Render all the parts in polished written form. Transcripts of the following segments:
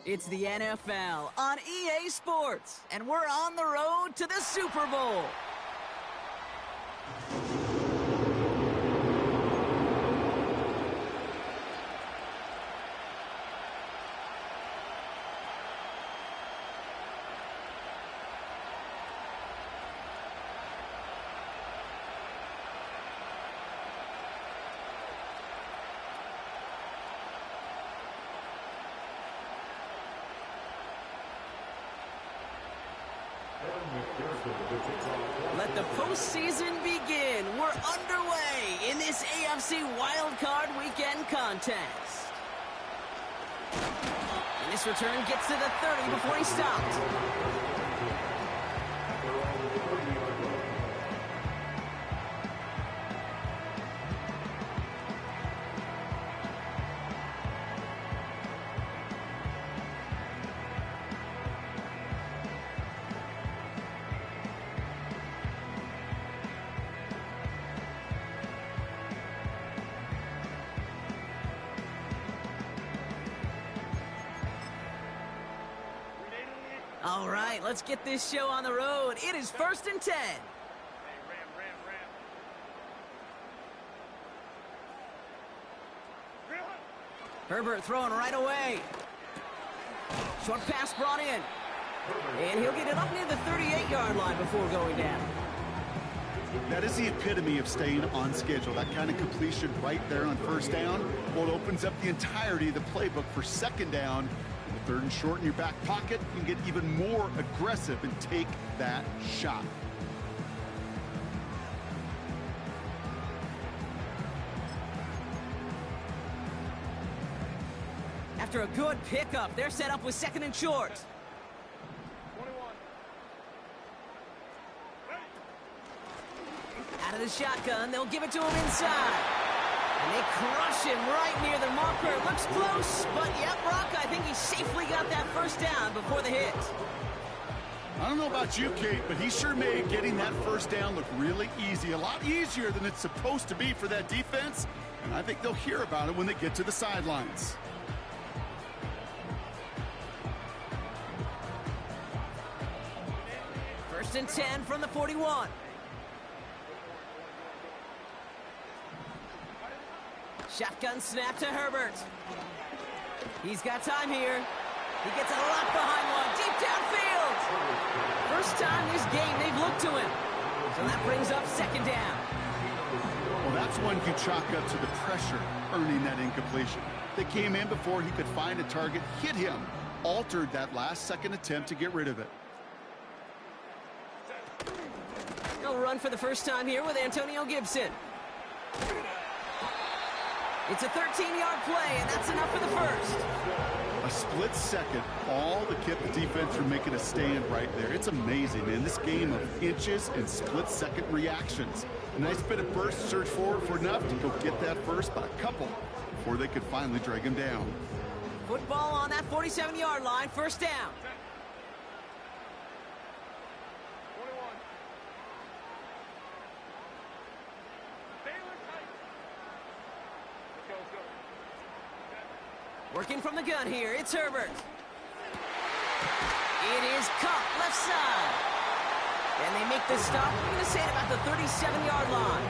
It's the NFL on EA Sports, and we're on the road to the Super Bowl. Let the postseason begin. We're underway in this AFC Wildcard Weekend contest. And this return gets to the 30 before he stopped. All right, let's get this show on the road. It is 1st and 10. Herbert throwing right away. Short pass brought in. And he'll get it up near the 38-yard line before going down. That is the epitome of staying on schedule. That kind of completion right there on first down. Well, it opens up the entirety of the playbook for second down. Third and short in your back pocket, you can get even more aggressive and take that shot. After a good pickup, they're set up with 2nd and short. 21. Out of the shotgun, they'll give it to him inside. And they crush him right near the marker. Looks close, but yep, Brock, I think he safely got that first down before the hit. I don't know about you, Kate, but he sure made getting that first down look really easy. A lot easier than it's supposed to be for that defense. And I think they'll hear about it when they get to the sidelines. First and 10 from the 41. Shotgun snap to Herbert. He's got time here. He gets a lot behind one, deep downfield. First time this game they've looked to him. So that brings up 2nd down. Well, that's one you chalk up to the pressure earning that incompletion. They came in before he could find a target, hit him, altered that last-second attempt to get rid of it. He'll run for the first time here with Antonio Gibson. It's a 13-yard play, and that's enough for the first. A split second, all to keep the defense from making a stand right there. It's amazing, man. This game of inches and split-second reactions. A nice bit of burst, surge forward for enough to go get that first, but a couple before they could finally drag him down. Football on that 47-yard line, first down. 21. Working from the gun here, it's Herbert. It is caught left side. And they make the stop, I'm going to say it about the 37-yard line.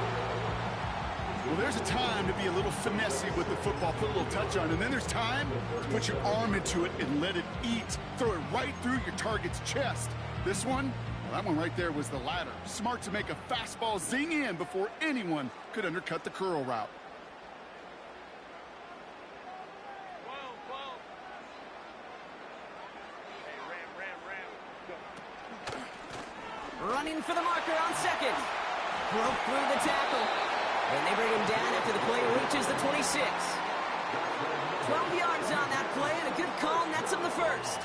Well, there's a time to be a little finessey with the football, put a little touch on, and then there's time to put your arm into it and let it eat. Throw it right through your target's chest. This one, well, that one right there was the latter. Smart to make a fastball zing in before anyone could undercut the curl route. Running for the marker on 2nd. Broke through the tackle. And they bring him down after the play reaches the 26. 12 yards on that play, and a good call nets him the first.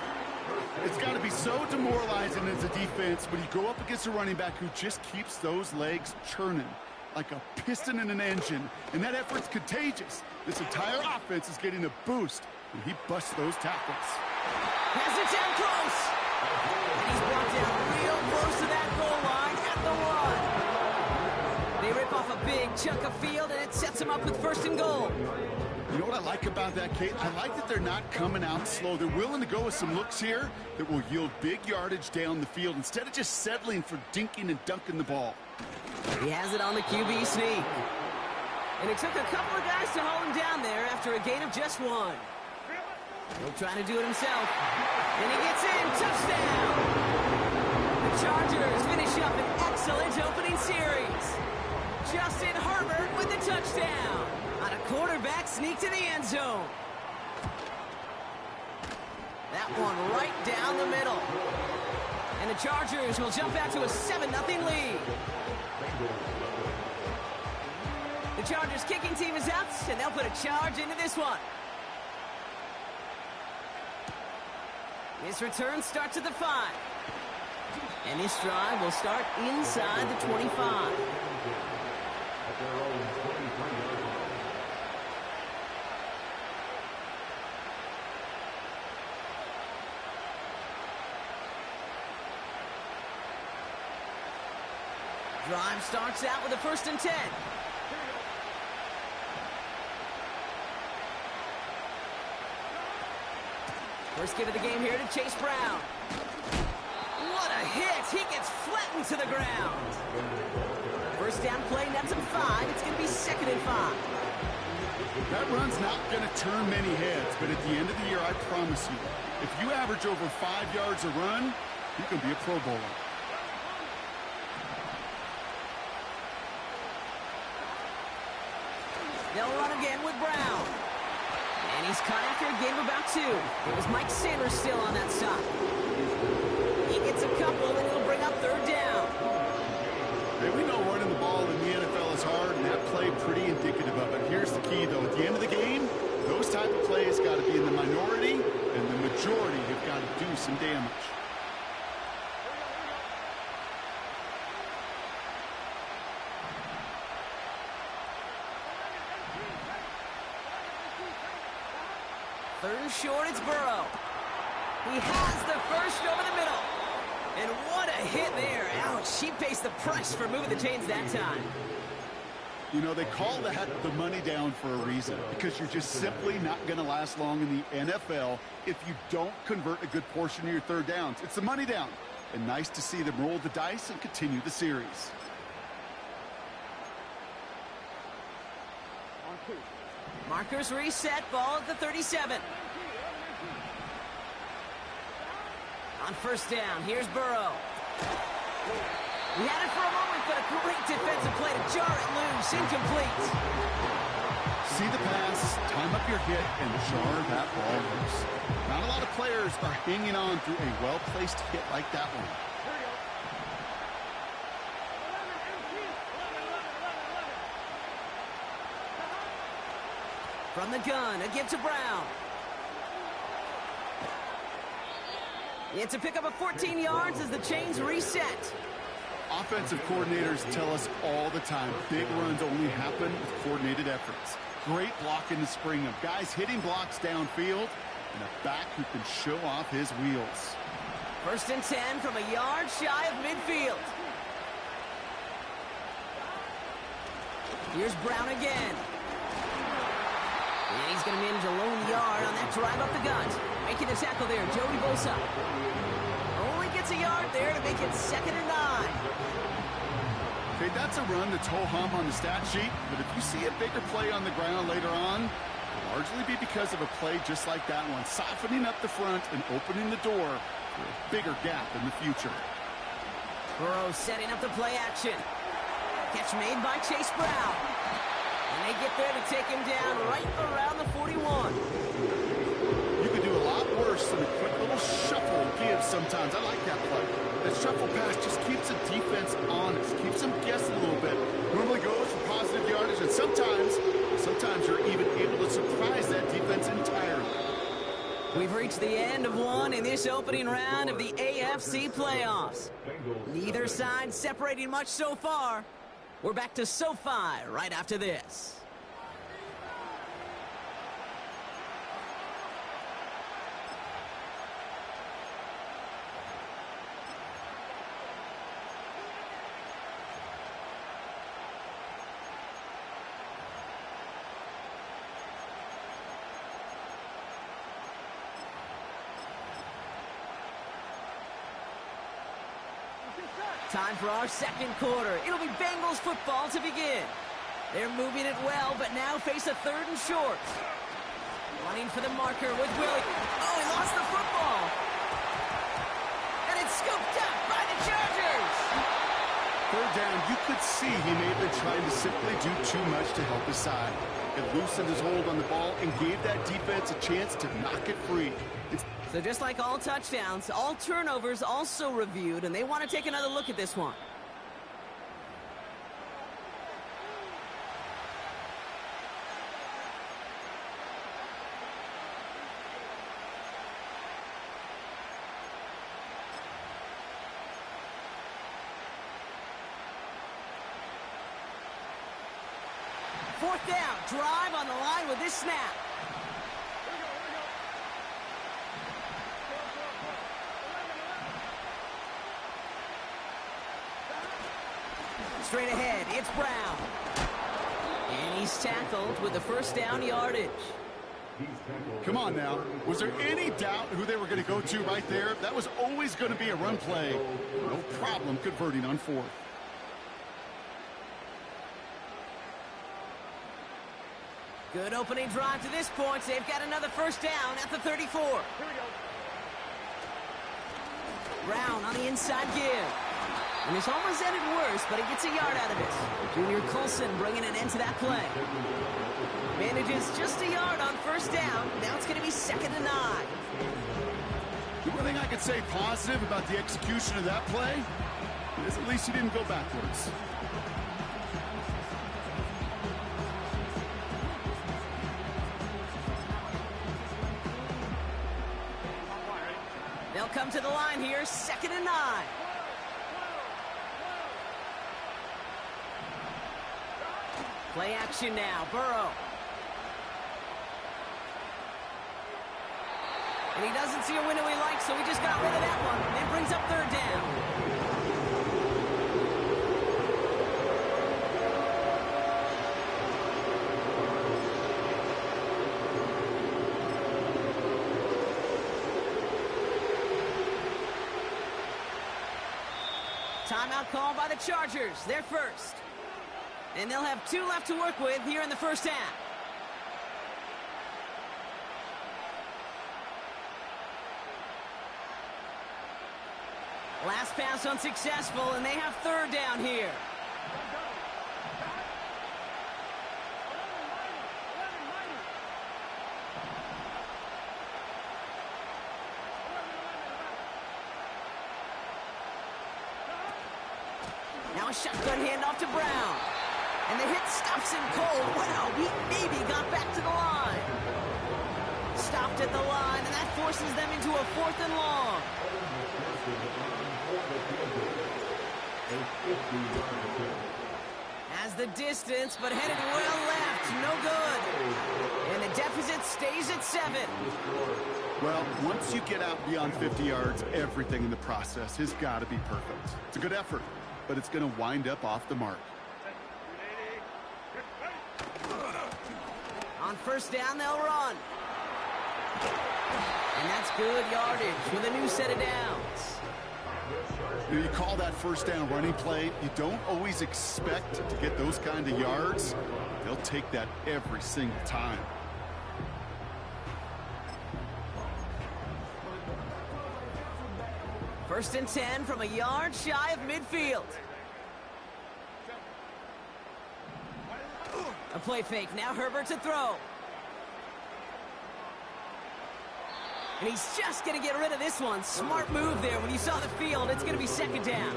It's got to be so demoralizing as a defense when you go up against a running back who just keeps those legs churning like a piston in an engine. And that effort's contagious. This entire offense is getting a boost when he busts those tackles. Has it down close. And he's brought down real close to that goal line at the 1. They rip off a big chunk of field, and it sets him up with 1st and goal. You know what I like about that, Kate? I like that they're not coming out slow. They're willing to go with some looks here that will yield big yardage down the field instead of just settling for dinking and dunking the ball. He has it on the QB sneak. And it took a couple of guys to hold him down there after a gain of just one. He'll try to do it himself. And he gets in. Touchdown! The Chargers finish up an excellent opening series. Justin Herbert with the touchdown on a quarterback sneak to the end zone. That one right down the middle. And the Chargers will jump out to a 7-0 lead. The Chargers kicking team is out, and they'll put a charge into this one. This return starts at the 5. And this drive will start inside the 25. Drive starts out with a 1st and 10. First give of the game here to Chase Brown. What a hit! He gets flattened to the ground. First down play, nets him 5. It's going to be 2nd and 5. That run's not going to turn many heads, but at the end of the year, I promise you, if you average over 5 yards a run, you can be a Pro Bowler. They'll run again with Brown. And he's caught after a gain of about 2. It was Mike Sanders still on that side. He gets a couple, and it'll bring up 3rd down. Hey, we know running the ball in the NFL is hard, and that play pretty indicative of it. Here's the key, though. At the end of the game, those type of plays got to be in the minority, and the majority have got to do some damage. Third and short, it's Burrow. He has the first over the middle. And what a hit there. Ouch, he pays the price for moving the chains that time. You know, they call that the money down for a reason, because you're just simply not going to last long in the NFL if you don't convert a good portion of your 3rd downs. It's the money down. And nice to see them roll the dice and continue the series. Markers reset, ball at the 37. On 1st down, here's Burrow. He had it for a moment, but a great defensive play to jar it loose, incomplete. See the pass, time up your hit, and jar that ball loose. Not a lot of players are hanging on through a well-placed hit like that one. From the gun, a give to Brown. It's a pickup of 14 yards as the chains reset. Offensive coordinators tell us all the time, big runs only happen with coordinated efforts. Great blocking to spring them. Guys hitting blocks downfield, and a back who can show off his wheels. 1st and 10 from a yard shy of midfield. Here's Brown again. And he's going to manage a lone yard on that drive up the gut. Making the tackle there, Joey Bosa. Only gets a yard there to make it 2nd and 9. Okay, that's a run that's ho-hum on the stat sheet, but if you see a bigger play on the ground later on, it'll largely be because of a play just like that one, softening up the front and opening the door for a bigger gap in the future. Burrow setting up the play action. Catch made by Chase Brown. And they get there to take him down right around the 41. You could do a lot worse than a quick little shuffle give sometimes. I like that play. That shuffle pass just keeps the defense honest, keeps them guessing a little bit. Normally goes for positive yardage, and sometimes you're even able to surprise that defense entirely. We've reached the end of one in this opening round of the AFC playoffs. Neither side separating much so far. We're back to SoFi right after this. Time for our second quarter. It'll be Bengals football to begin. They're moving it well, but now face a 3rd and short. Running for the marker with Willie. Oh, he lost the football. And it's scooped up by the Chargers. 3rd down, you could see he may have been trying to simply do too much to help his side. It loosened his hold on the ball and gave that defense a chance to knock it free. So just like all touchdowns, all turnovers also reviewed, and they want to take another look at this one. Fourth down, drive on the line with this snap. Straight ahead, it's Brown. And he's tackled with the 1st down yardage. Come on now. Was there any doubt who they were going to go to right there? That was always going to be a run play. No problem converting on 4th. Good opening drive to this point. They've got another 1st down at the 34. Brown on the inside give. And it's almost ended worse, but he gets a yard out of it. Junior Colson bringing an end to that play. Manages just a yard on 1st down. Now it's going to be 2nd and 9. The one thing I could say positive about the execution of that play is at least he didn't go backwards. They'll come to the line here, 2nd and 9. Play action now, Burrow. And he doesn't see a window he likes, so he just got rid of that one. It brings up 3rd down. Timeout called by the Chargers. They're first. And they'll have 2 left to work with here in the 1st half. Last pass unsuccessful, and they have 3rd down here. Now a shotgun handoff to Brown. And the hit stops him cold. Wow, he maybe got back to the line. Stopped at the line, and that forces them into a 4th and long. Has the distance, but headed well left. No good. And the deficit stays at 7. Well, once you get out beyond 50 yards, everything in the process has got to be perfect. It's a good effort, but it's going to wind up off the mark. On 1st down, they'll run. And that's good yardage with a new set of downs. You call that 1st down running play. You don't always expect to get those kind of yards. They'll take that every single time. First and 10 from a yard shy of midfield. A play fake. Now Herbert to throw. And he's just going to get rid of this one. Smart move there. When you saw the field, it's going to be 2nd down.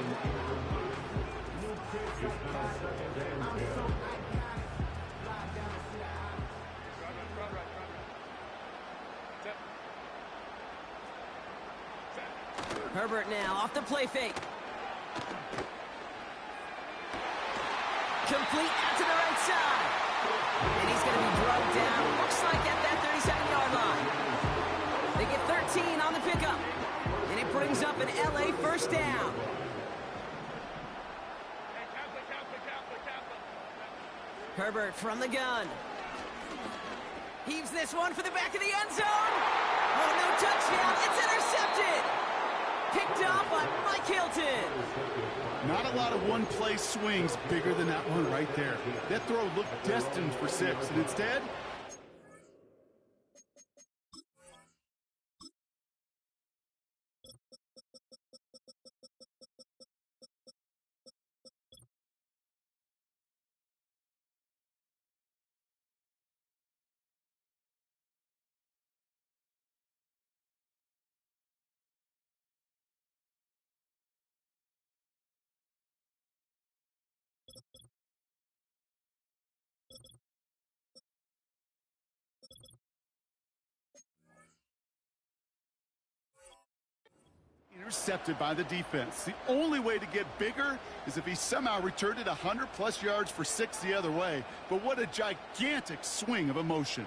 Herbert now off the play fake. Complete out to the right side. And he's going to be drugged down. Looks like at that 37-yard line. They get 13 on the pickup. And it brings up an LA 1st down. Herbert from the gun. Heaves this one for the back of the end zone. Oh, no touchdown. It's intercepted. Picked up by Mike Hilton. Not a lot of one-play swings bigger than that one right there. That throw looked destined for 6, and instead, intercepted by the defense. The only way to get bigger is if he somehow returned it 100-plus yards for 6 the other way. But what a gigantic swing of emotion.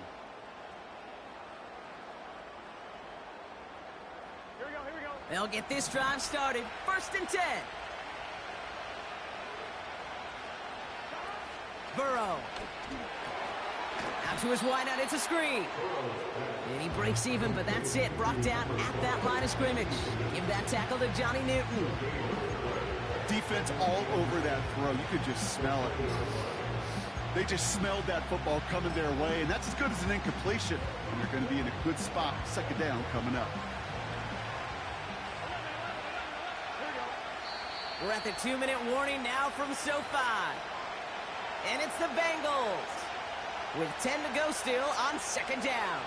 Here we go, here we go. They'll get this drive started. 1st and 10. Burrow. Out to his wideout, it's a screen. And he breaks even, but that's it. Brought down at that line of scrimmage. Give that tackle to Johnny Newton. Defense all over that throw. You could just smell it. They just smelled that football coming their way, and that's as good as an incompletion. And they're going to be in a good spot. 2nd down coming up. We're at the 2-minute warning now from SoFi. And it's the Bengals with 10 to go still on 2nd down.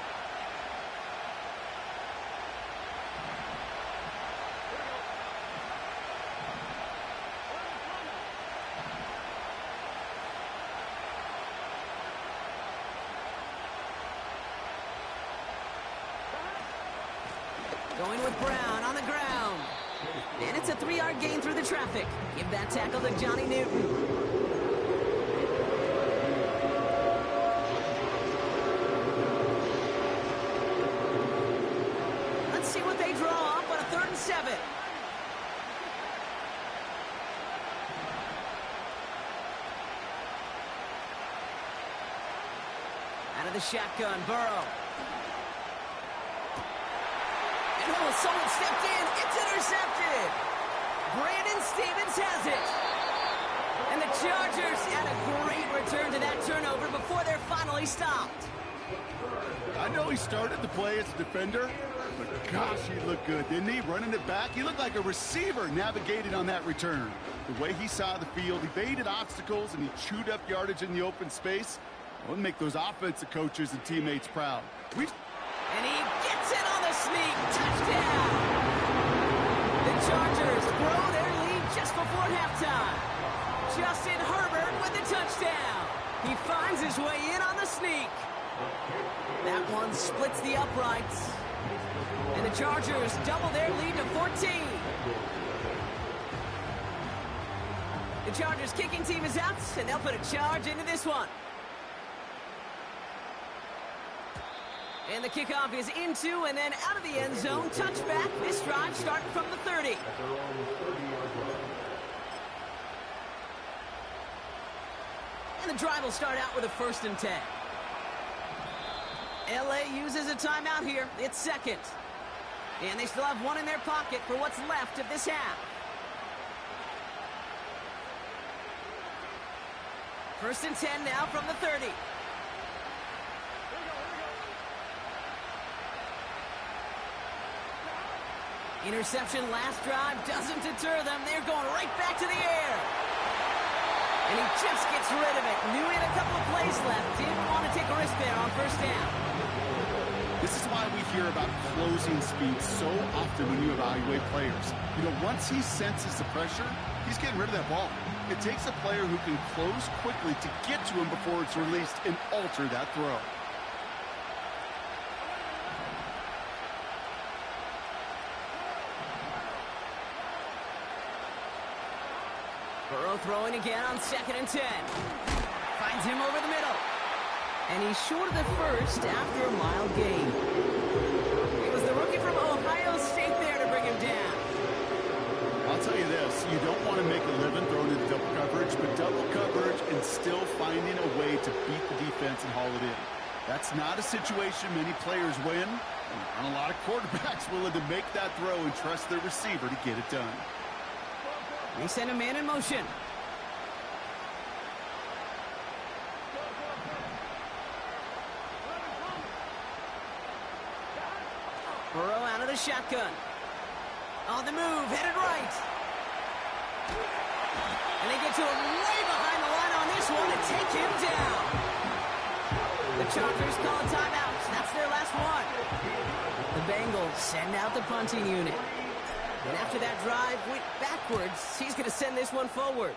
Going with Brown on the ground. And it's a 3-yard gain through the traffic. Give that tackle to Johnny Newton. Let's see what they draw up on a 3rd and 7. Out of the shotgun, Burrow. Oh, someone stepped in. It's intercepted. Brandon Stevens has it. And the Chargers had a great return to that turnover before they're finally stopped. I know he started the play as a defender, but gosh, he looked good, didn't he? Running it back, he looked like a receiver navigated on that return. The way he saw the field, evaded obstacles, and he chewed up yardage in the open space. That would make those offensive coaches and teammates proud. And he gets it on the sneak. Touchdown! The Chargers grow their lead just before halftime. Justin Herbert with the touchdown. He finds his way in on the sneak. That one splits the uprights. And the Chargers double their lead to 14. The Chargers kicking team is out, and they'll put a charge into this one. And the kickoff is into and then out of the end zone. Touchback. This drive starting from the 30. And the drive will start out with a 1st and 10. LA uses a timeout here. It's 2nd. And they still have one in their pocket for what's left of this half. 1st and 10 now from the 30. Interception last drive doesn't deter them. They're going right back to the air. And he just gets rid of it. Knew he had a couple of plays left. Didn't want to take a risk there on 1st down. This is why we hear about closing speed so often when you evaluate players. You know, once he senses the pressure, he's getting rid of that ball. It takes a player who can close quickly to get to him before it's released and alter that throw. Burrow throwing again on 2nd and 10. Finds him over the middle. And he's short of the first after a mild gain. It was the rookie from Ohio State there to bring him down. I'll tell you this, you don't want to make a living throwing into double coverage, but double coverage and still finding a way to beat the defense and haul it in. That's not a situation many players win, and a lot of quarterbacks willing to make that throw and trust their receiver to get it done. They send a man in motion. Burrow out of the shotgun. On the move, headed right. And they get to him way behind the line on this one and take him down. The Chargers call a timeout. That's their last one. The Bengals send out the punting unit. And after that drive went backwards, he's going to send this one forward.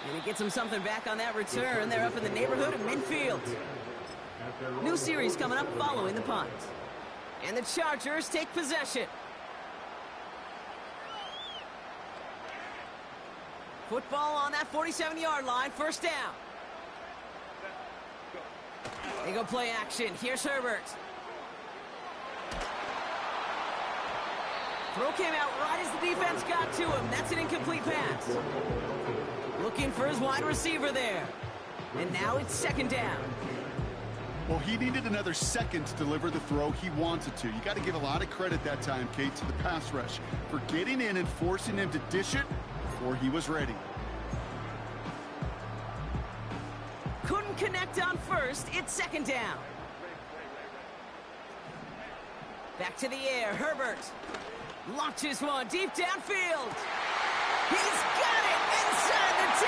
And he gets him something back on that return. They're up in the neighborhood of midfield. New series coming up following the punt. And the Chargers take possession. Football on that 47-yard line, first down. They go play action. Here's Herbert. Throw came out right as the defense got to him. That's an incomplete pass. Looking for his wide receiver there. And now it's second down. Well, he needed another second to deliver the throw he wanted to. You got to give a lot of credit that time, Kate, to the pass rush for getting in and forcing him to dish it before he was ready. Couldn't connect on first. It's second down. Back to the air. Herbert launches one deep downfield. He's got it inside the 10.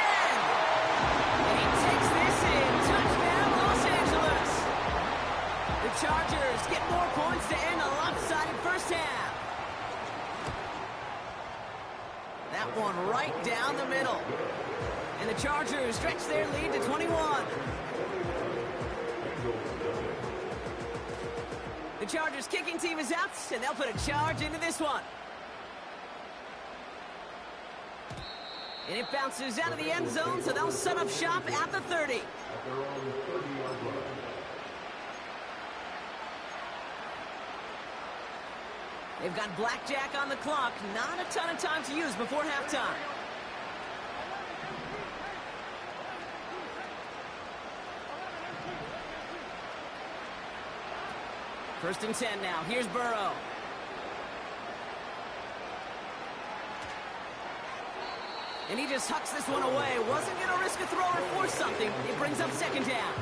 And he takes this in. Touchdown, Los Angeles. The Chargers get more points to end a lopsided first half. That one right down the middle. And the Chargers stretch their lead to 21. The Chargers kicking team is out, and they'll put a charge into this one. And it bounces out of the end zone, so they'll set up shop at the 30. They've got blackjack on the clock. Not a ton of time to use before halftime. First and 10 now. Here's Burrow. And he just hucks this one away. Wasn't going to risk a throw or force something. It brings up second down.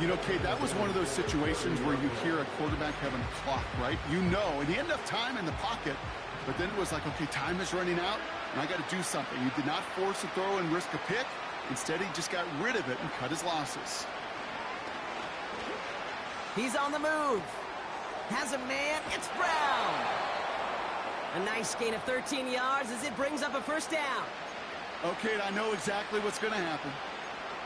You know, Kate, that was one of those situations where you hear a quarterback having a clock, right? You know, and he had enough time in the pocket, but then it was like, okay, time is running out, and I got to do something. He did not force a throw and risk a pick. Instead, he just got rid of it and cut his losses. He's on the move. Has a man. It's Brown. A nice gain of 13 yards as it brings up a first down. Okay, I know exactly what's going to happen.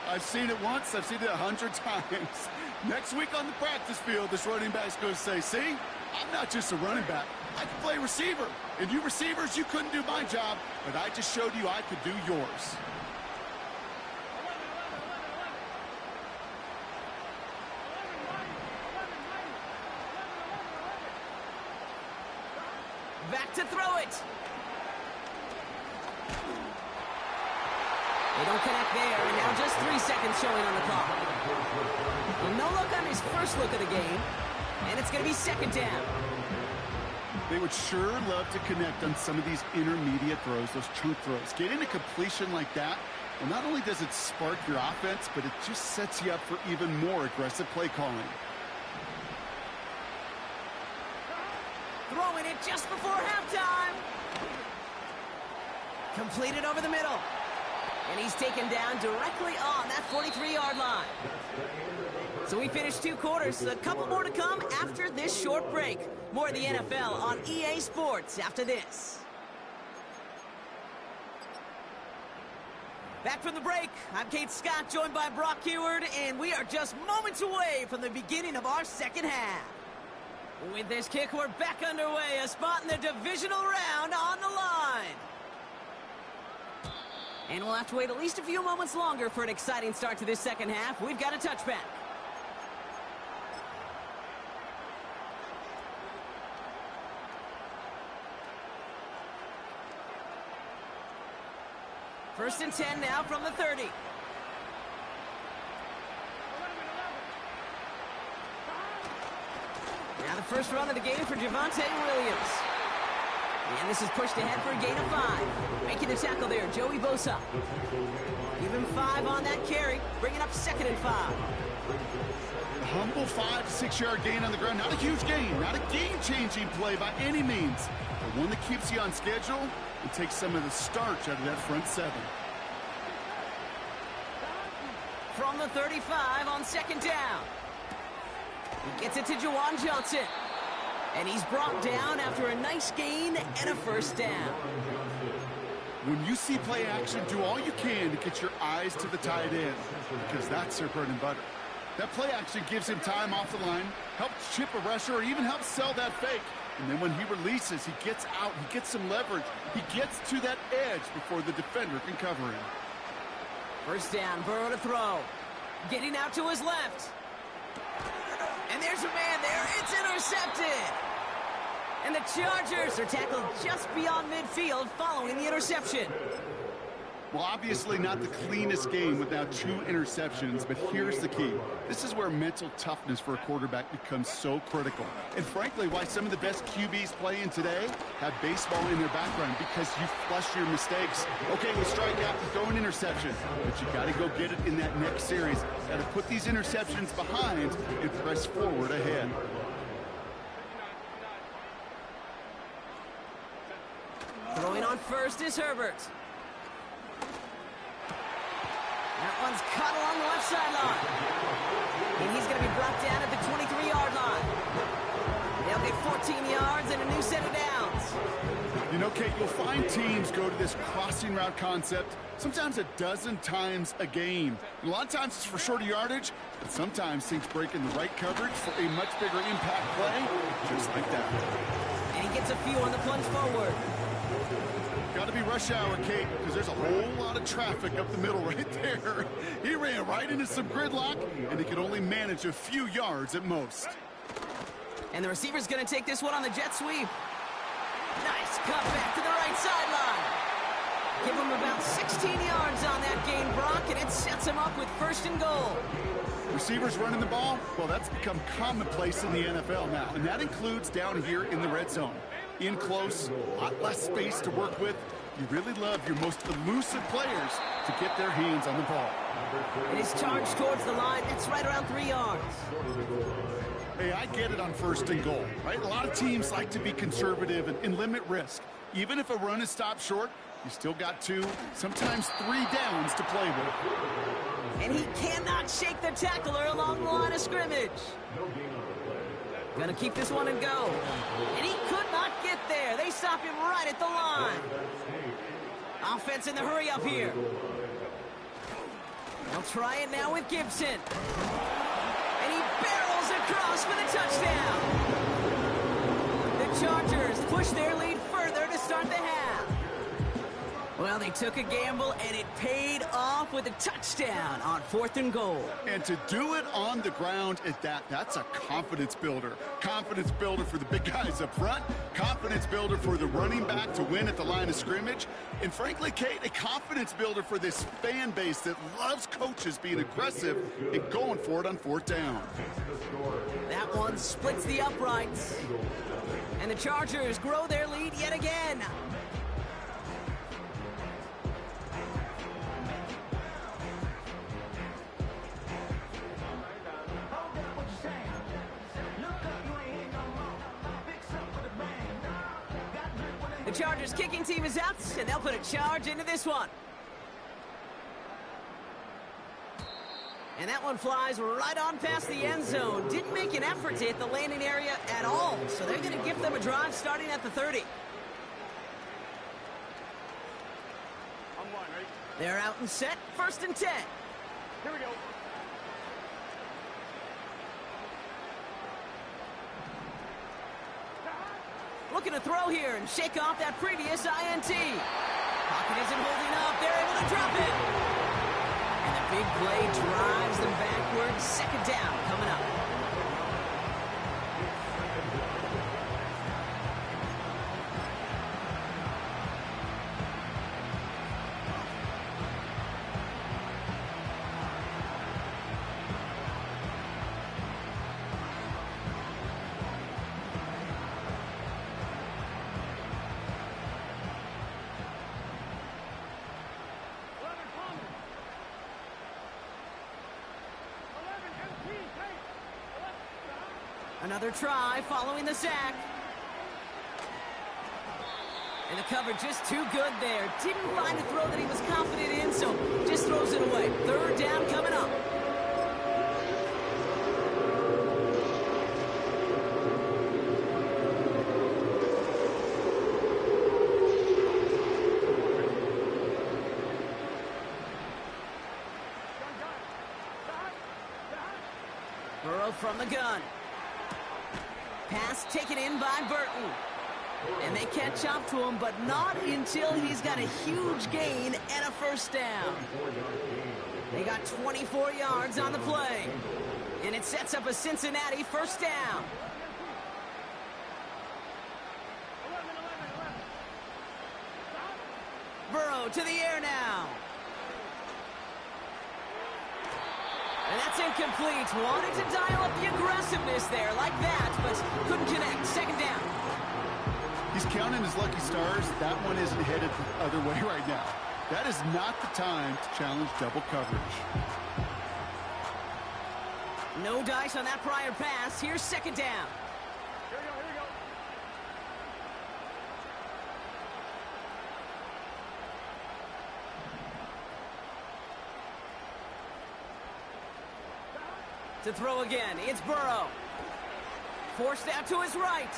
I've seen it once. I've seen it 100 times. Next week on the practice field, this running back's going to say, see, I'm not just a running back. I can play receiver. And you receivers, you couldn't do my job, but I just showed you I could do yours. Back to throw it. They don't connect there, and now just 3 seconds showing on the clock. Well, no look on his first look of the game, and it's going to be second down. They would sure love to connect on some of these intermediate throws, those chunk throws. Getting a completion like that, well, not only does it spark your offense, but it just sets you up for even more aggressive play calling. Throwing it just before halftime. Completed over the middle. And he's taken down directly on that 43-yard line. So we finished 2 quarters. A couple more to come after this short break. More of the NFL on EA Sports after this. Back from the break, I'm Kate Scott, joined by Brock Heward, and we are just moments away from the beginning of our second half. With this kick, we're back underway. A spot in the divisional round on the line. And we'll have to wait at least a few moments longer for an exciting start to this second half. We've got a touchback. First and 10 now from the 30. Now the first run of the game for Javonte Williams. And this is pushed ahead for a gain of 5. Making the tackle there, Joey Bosa. Give him 5 on that carry, bringing up 2nd and 5. A humble 5 to 6 yard gain on the ground. Not a huge gain, not a game-changing play by any means, but one that keeps you on schedule and takes some of the starch out of that front 7. From the 35 on 2nd down. He gets it to Juwan Johnson. And he's brought down after a nice gain and a 1st down. When you see play action, do all you can to get your eyes to the tight end, because that's their bread and butter. That play action gives him time off the line, helps chip a rusher, or even helps sell that fake. And then when he releases, he gets out, he gets some leverage. He gets to that edge before the defender can cover him. 1st down, Burrow to throw. Getting out to his left. And there's a man there. It's intercepted. And the Chargers are tackled just beyond midfield following the interception. Well, obviously not the cleanest game with now 2 interceptions, but here's the key. This is where mental toughness for a quarterback becomes so critical. And frankly, why some of the best QBs playing today have baseball in their background, because you flush your mistakes. Okay, we strike out, you throw an interception, but you got to go get it in that next series. Got to put these interceptions behind and press forward ahead. Throwing on first is Herbert. That one's cut along the left sideline. And he's going to be brought down at the 23-yard line. They'll get 14 yards and a new set of downs. You know, Kate, you'll find teams go to this crossing route concept sometimes a dozen times a game. And a lot of times it's for shorter yardage, but sometimes things break in the right coverage for a much bigger impact play, just like that. And he gets a few on the plunge forward. Got to be rush hour, Kate, because there's a whole lot of traffic up the middle right there. He ran right into some gridlock, and he could only manage a few yards at most. And the receiver's going to take this one on the jet sweep. Nice cut back to the right sideline. Give him about 16 yards on that gain, Brock, and it sets him up with 1st and goal. Receivers running the ball, well, that's become commonplace in the NFL now, and that includes down here in the red zone. In close, a lot less space to work with. You really love your most elusive players to get their hands on the ball. It is charged towards the line. It's right around 3 yards. Hey, I get it on 1st and goal, right? A lot of teams like to be conservative and limit risk. Even if a run is stopped short, you still got 2, sometimes 3 downs to play with. And he cannot shake the tackler along the line of scrimmage. Gonna keep this one and go. And he could not get there. They stop him right at the line. Offense in the hurry up here. They'll try it now with Gibson. And he barrels across for the touchdown. The Chargers push their lead further to start the half. Well, they took a gamble, and it paid off with a touchdown on 4th and goal. And to do it on the ground at that, that's a confidence builder. Confidence builder for the big guys up front. Confidence builder for the running back to win at the line of scrimmage. And frankly, Kate, a confidence builder for this fan base that loves coaches being aggressive and going for it on 4th down. That one splits the uprights. And the Chargers grow their lead yet again. The Chargers kicking team is out, and they'll put a charge into this one. And that one flies right on past the end zone. Didn't make an effort to hit the landing area at all, so they're going to give them a drive starting at the 30. I'm line, ready? They're out and set, 1st and 10. Here we go. Looking to throw here and shake off that previous INT. Pocket isn't holding up. They're able to drop it. And the big play drives them backwards. 2nd down coming up. Another try following the sack. And the cover just too good there. Didn't find a throw that he was confident in, so just throws it away. Third down coming up. Burrow from the gun. Pass taken in by Burton. And they catch up to him, but not until he's got a huge gain and a first down. They got 24 yards on the play. And it sets up a Cincinnati first down. Burrow to the air now. And that's incomplete. Wanted to dial up the aggressiveness there like that, but couldn't connect. Second down. He's counting his lucky stars. That one isn't headed the other way right now. That is not the time to challenge double coverage. No dice on that prior pass. Here's second down. Here we go, here we go. To throw again, it's Burrow. Forced out to his right.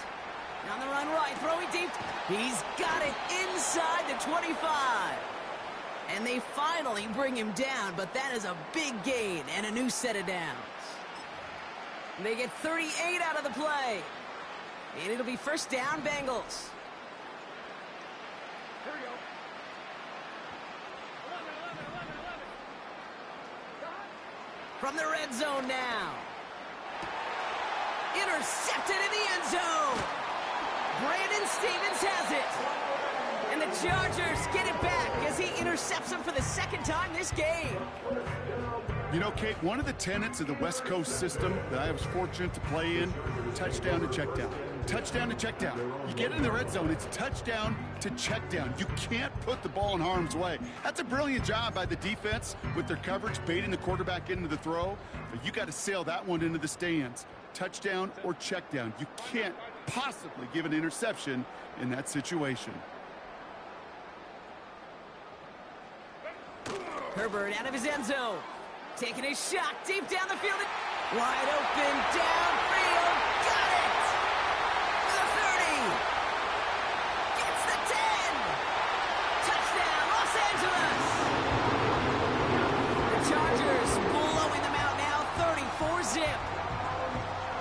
On the run right, throwing deep. He's got it inside the 25. And they finally bring him down, but that is a big gain and a new set of downs. They get 38 out of the play. And it'll be first down, Bengals. Here we go. 11. From the red zone now. Intercepted in the end zone. Brandon Stevens has it. And the Chargers get it back as he intercepts him for the second time this game. You know, Kate, one of the tenets of the West Coast system that I was fortunate to play in, touchdown to check down. Touchdown to check down. You get in the red zone, it's touchdown to check down. You can't put the ball in harm's way. That's a brilliant job by the defense with their coverage, baiting the quarterback into the throw. But you got to sail that one into the stands. Touchdown or check down. You can't possibly give an interception in that situation. Herbert out of his end zone. Taking a shot deep down the field. Wide open downfield. Got it! The 30. Gets the 10. Touchdown, Los Angeles. The Chargers blowing them out now, 34-zip.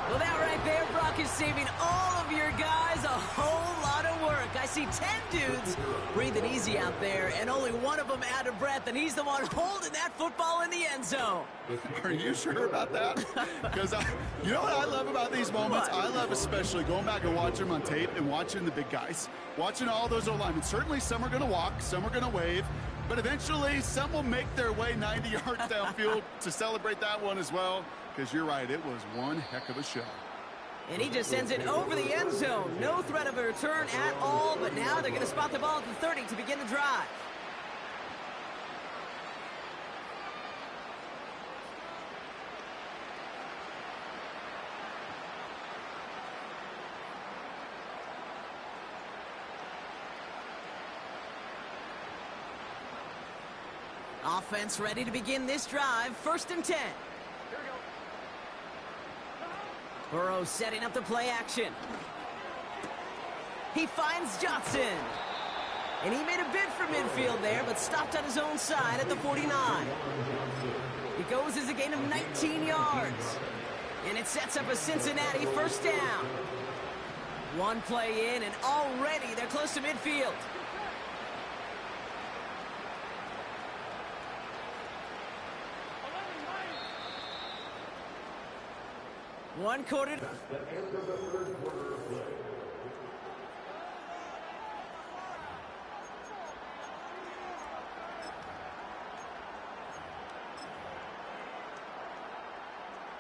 Well, that right there, Brock, is saving all of your guys a whole lot of work. I see 10 dudes breathing easy out there, and only one of them out of breath, and he's the one holding that football in the end zone. Are you sure about that? Because you know what I love about these moments? What? I love especially going back and watching them on tape and watching the big guys. Watching all those O-linemen. Certainly some are going to walk, some are going to wave, but eventually some will make their way 90 yards downfield to celebrate that one as well. Because you're right, it was one heck of a show. And he just sends it over the end zone. No threat of a return at all, but now they're going to spot the ball at the 30 to begin the drive. Offense ready to begin this drive. First and 10. Burrow setting up the play action. He finds Johnson. And he made a bid for midfield there, but stopped on his own side at the 49. It goes as a gain of 19 yards. And it sets up a Cincinnati first down. One play in, and already they're close to midfield. One quarter.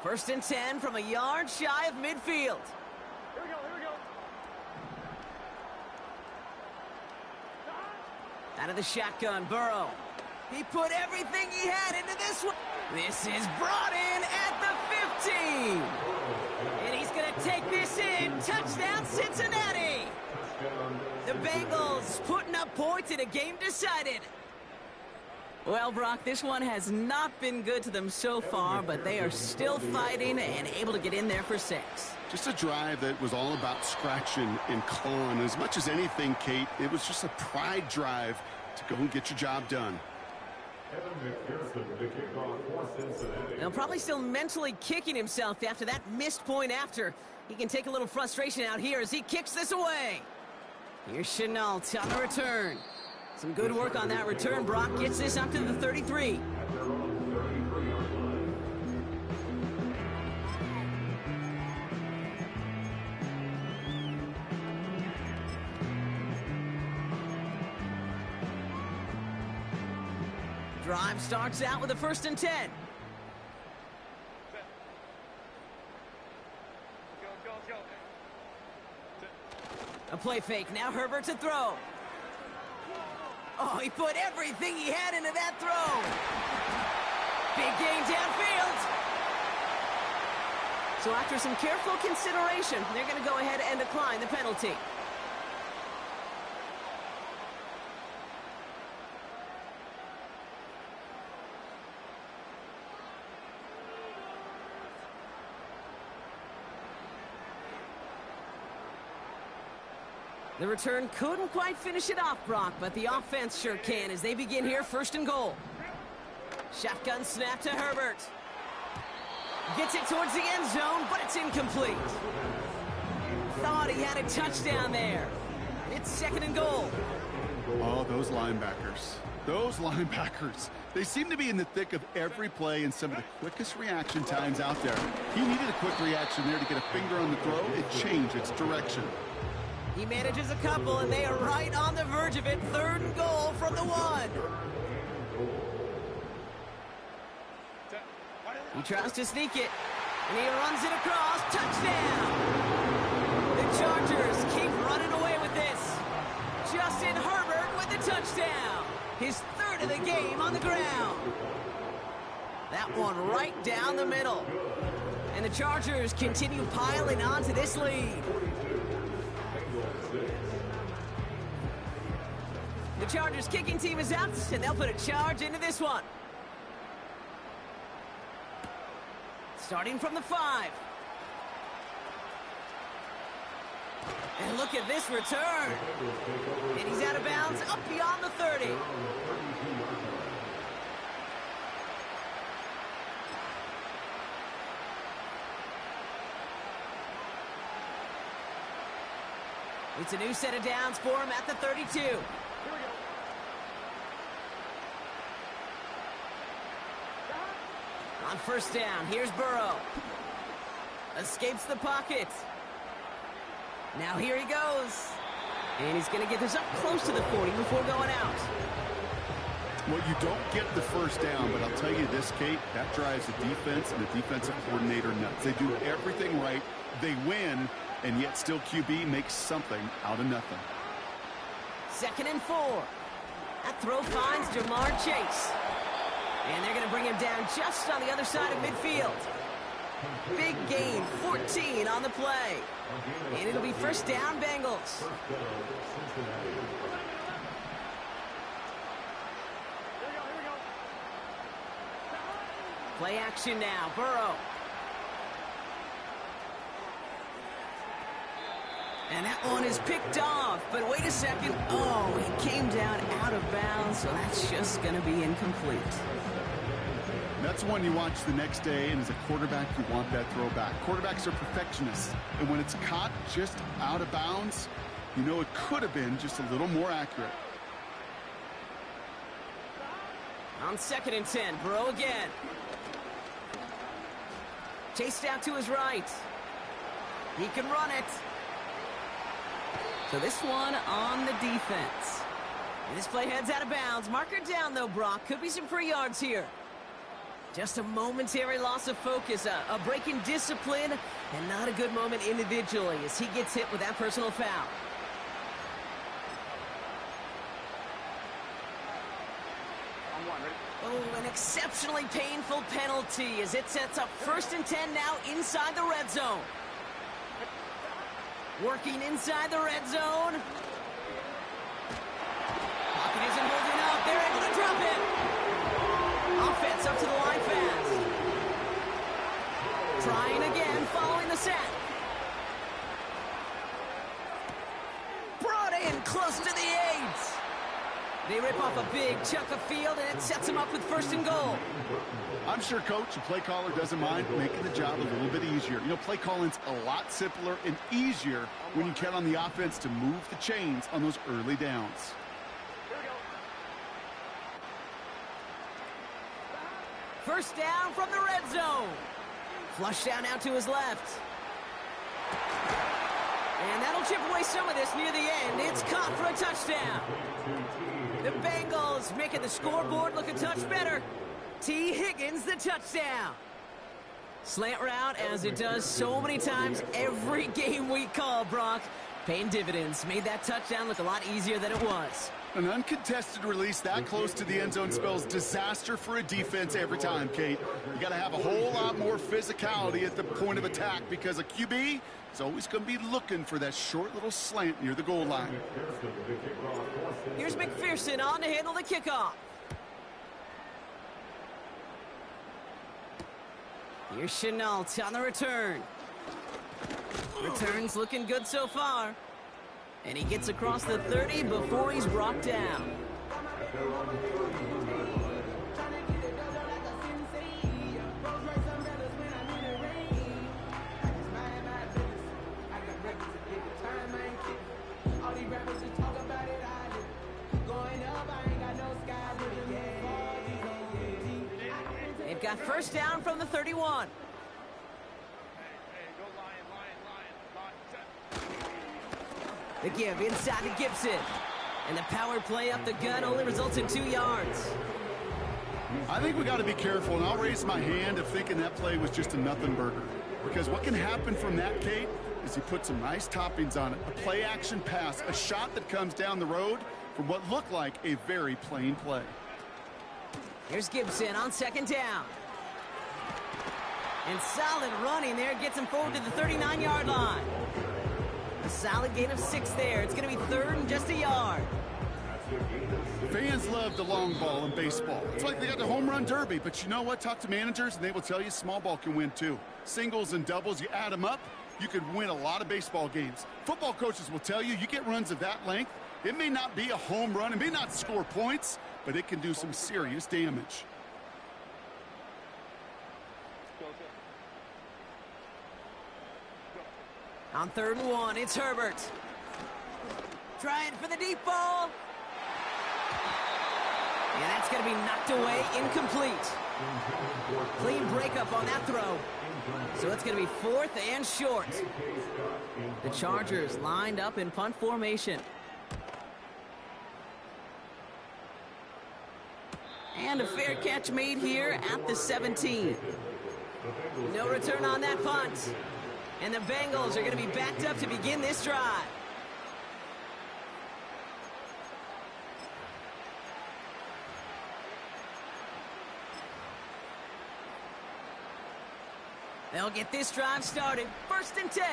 First and 10 from a yard shy of midfield. Here we go, here we go. Out of the shotgun, Burrow. He put everything he had into this one. This is brought in at the 15. And he's going to take Touchdown, Cincinnati! The Bengals putting up points in a game decided. Well, Brock, this one has not been good to them so far, but they are still fighting and able to get in there for 6. Just a drive that was all about scratching and clawing. As much as anything, Kate, it was just a pride drive to go and get your job done. Now, probably still mentally kicking himself after that missed point after. He can take a little frustration out here as he kicks this away. Here's Chenault on the return. Some good work on that return. Brock gets this up to the 33. Drive starts out with a 1st and 10. Go. A play fake. Now Herbert to throw. Oh, he put everything he had into that throw. Big gain downfield. So after some careful consideration, they're going to go ahead and decline the penalty. The return couldn't quite finish it off, Brock, but the offense sure can as they begin here 1st and goal. Shotgun snap to Herbert. Gets it towards the end zone, but it's incomplete. Thought he had a touchdown there. It's 2nd and goal. Oh, those linebackers. Those linebackers. They seem to be in the thick of every play and some of the quickest reaction times out there. He needed a quick reaction there to get a finger on the throw. It changed its direction. He manages a couple, and they are right on the verge of it. 3rd and goal from the 1. He tries to sneak it, and he runs it across. Touchdown! The Chargers keep running away with this. Justin Herbert with the touchdown. His 3rd of the game on the ground. That one right down the middle. And the Chargers continue piling on to this lead. The Chargers kicking team is out, and they'll put a charge into this one. Starting from the 5. And look at this return. And he's out of bounds up beyond the 30. It's a new set of downs for him at the 32. On 1st down, here's Burrow. Escapes the pocket. Now here he goes. And he's going to get this up close to the 40 before going out. Well, you don't get the 1st down, but I'll tell you this, Kate, that drives the defense and the defensive coordinator nuts. They do everything right. They win, and yet still QB makes something out of nothing. 2nd and 4. That throw finds Jamar Chase. And they're going to bring him down just on the other side of midfield. Big gain, 14 on the play. And it'll be 1st down, Bengals. Play action now, Burrow. And that one is picked off, but wait a second. Oh, he came down out of bounds, so that's just going to be incomplete. That's one you watch the next day, and as a quarterback, you want that throw back. Quarterbacks are perfectionists, and when it's caught just out of bounds, you know it could have been just a little more accurate. On 2nd and 10, Burrow again. Chased out to his right. He can run it. So this one on the defense. And this play heads out of bounds. Marker down, though, Brock. Could be some free yards here. Just a momentary loss of focus, a break in discipline, and not a good moment individually as he gets hit with that personal foul. Oh, an exceptionally painful penalty as it sets up 1st and 10 now inside the red zone. Working inside the red zone. Pocket isn't holding up. They're able to drop it. Offense up to the line fast. Trying again, following the sack. Brought in close to the 8. They rip off a big chunk of field, and it sets them up with 1st and goal. I'm sure coach and play caller doesn't mind making the job a little bit easier. You know, play calling's a lot simpler and easier when you count on the offense to move the chains on those early downs. First down from the red zone. Flush down out to his left. And that'll chip away some of this near the end. It's caught for a touchdown. The Bengals making the scoreboard look a touch better. T. Higgins, the touchdown. Slant route, as it does so many times every game we call, Brock. Paying dividends. Made that touchdown look a lot easier than it was. An uncontested release that close to the end zone spells disaster for a defense every time, Kate. You got to have a whole lot more physicality at the point of attack because a QB is always going to be looking for that short little slant near the goal line. Here's McPherson on to handle the kickoff. Here's Chenault on the return. Return's looking good so far. And he gets across the 30 before he's brought down. They've got first down from the 31. The give inside to Gibson. And the power play up the gut only results in 2 yards. I think we got to be careful, and I'll raise my hand of thinking that play was just a nothing burger. Because what can happen from that, Kate, is he put some nice toppings on it. A play-action pass, a shot that comes down the road from what looked like a very plain play. Here's Gibson on second down. And solid running there gets him forward to the 39-yard line. A solid gain of 6 there. It's going to be 3rd and just a yard. Fans love the long ball in baseball. It's like they got the home run derby, but you know what? Talk to managers, and they will tell you small ball can win too. Singles and doubles, you add them up, you could win a lot of baseball games. Football coaches will tell you, you get runs of that length, it may not be a home run, it may not score points, but it can do some serious damage. On 3rd and 1, it's Herbert. Trying for the deep ball. And that's going to be knocked away, incomplete. Clean breakup on that throw. So it's going to be 4th and short. The Chargers lined up in punt formation. And a fair catch made here at the 17. No return on that punt. And the Bengals are going to be backed up to begin this drive. They'll get this drive started. 1st and 10.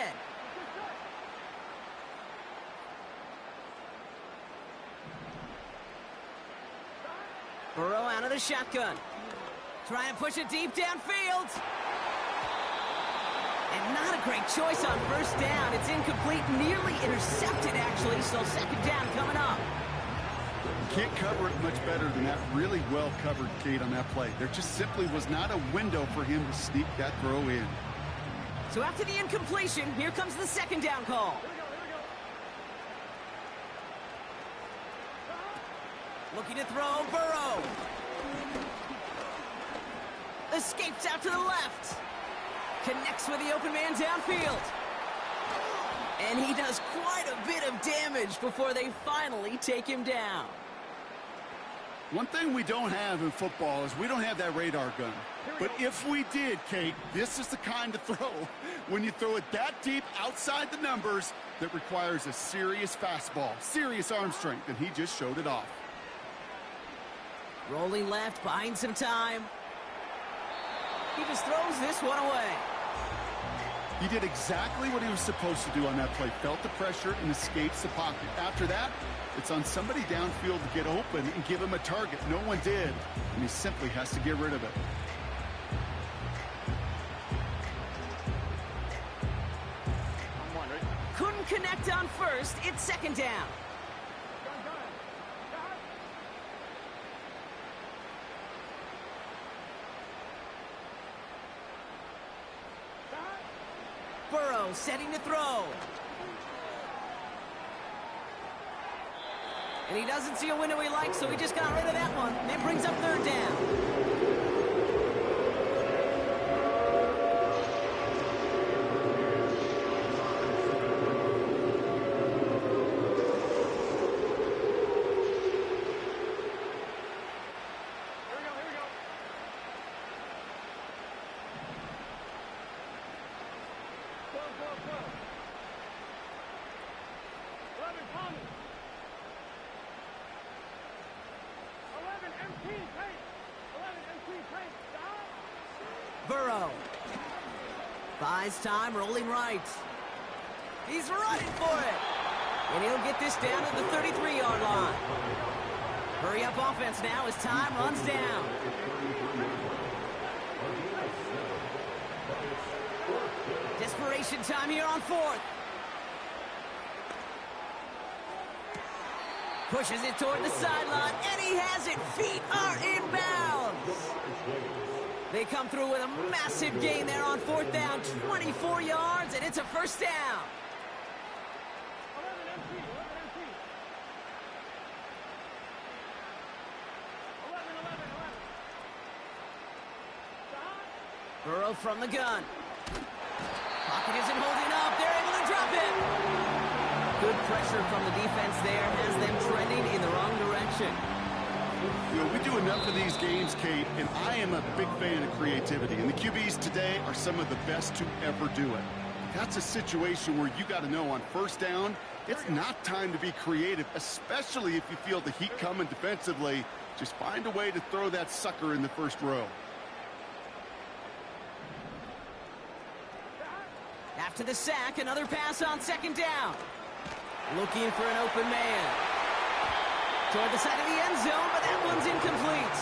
Burrow out of the shotgun. Trying to push it deep downfield. And not a great choice on 1st down. It's incomplete, nearly intercepted, actually, so 2nd down coming up. You can't cover it much better than that. Really well covered, Kate, on that play. There just simply was not a window for him to sneak that throw in. So after the incompletion, here comes the 2nd down call. Looking to throw, Burrow. Escapes out to the left. Connects with the open man downfield. And he does quite a bit of damage before they finally take him down. One thing we don't have in football is we don't have that radar gun. But if we did, Kate, this is the kind of throw, when you throw it that deep outside the numbers, that requires a serious fastball, serious arm strength, and he just showed it off. Rolling left, buying some time. He just throws this one away. He did exactly what he was supposed to do on that play. Felt the pressure and escapes the pocket. After that, it's on somebody downfield to get open and give him a target. No one did, and he simply has to get rid of it. Couldn't connect on first. It's second down. Burrow setting to throw. And he doesn't see a window he likes, so he just got rid of that one. And it brings up third down. Burrow buys time, rolling right. He's running for it. And he'll get this down to the 33-yard line. Hurry up offense now as time runs down. Desperation time here on fourth. Pushes it toward the sideline, and he has it. Feet are inbounds. They come through with a massive gain there on fourth down, 24 yards, and it's a first down. Burrow from the gun. Pocket isn't holding up. They're able to drop it. Good pressure from the defense there has them trending in the wrong direction. You know, we do enough of these games, Kate, and I am a big fan of creativity. And the QBs today are some of the best to ever do it. That's a situation where you got to know on first down, it's not time to be creative, especially if you feel the heat coming defensively. Just find a way to throw that sucker in the first row. After the sack, another pass on second down. Looking for an open man. Toward the side of the end zone, but that one's incomplete.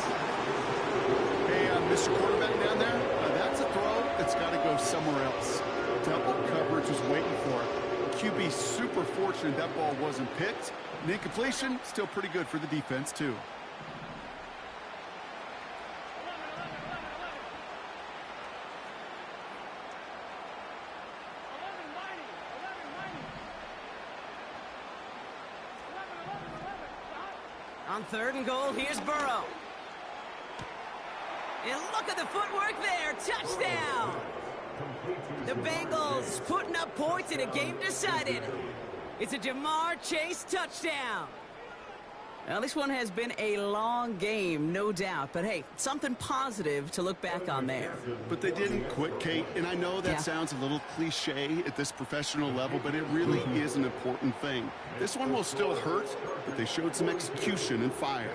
Hey, Mr. Quarterback down there, that's a throw that's got to go somewhere else. Double coverage was waiting for it. QB super fortunate that ball wasn't picked. And incompletion, still pretty good for the defense, too. On third and goal, here's Burrow. And look at the footwork there. Touchdown. The Bengals putting up points in a game decided. It's a Jamar Chase touchdown. Now, this one has been a long game, no doubt. But, hey, something positive to look back on there. But they didn't quit, Kate. And I know that sounds a little cliche at this professional level, but it really is an important thing. This one will still hurt, but they showed some execution and fire.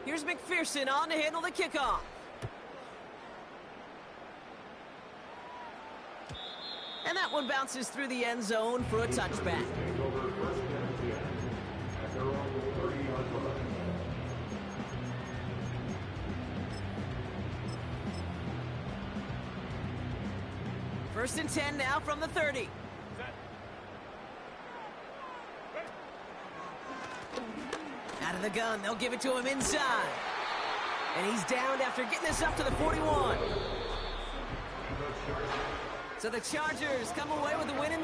Here's McPherson on to handle the kickoff. And that one bounces through the end zone for a touchback. First and 10 now from the 30. Out of the gun, they'll give it to him inside. And he's downed after getting this up to the 41. So the Chargers come away with a win in the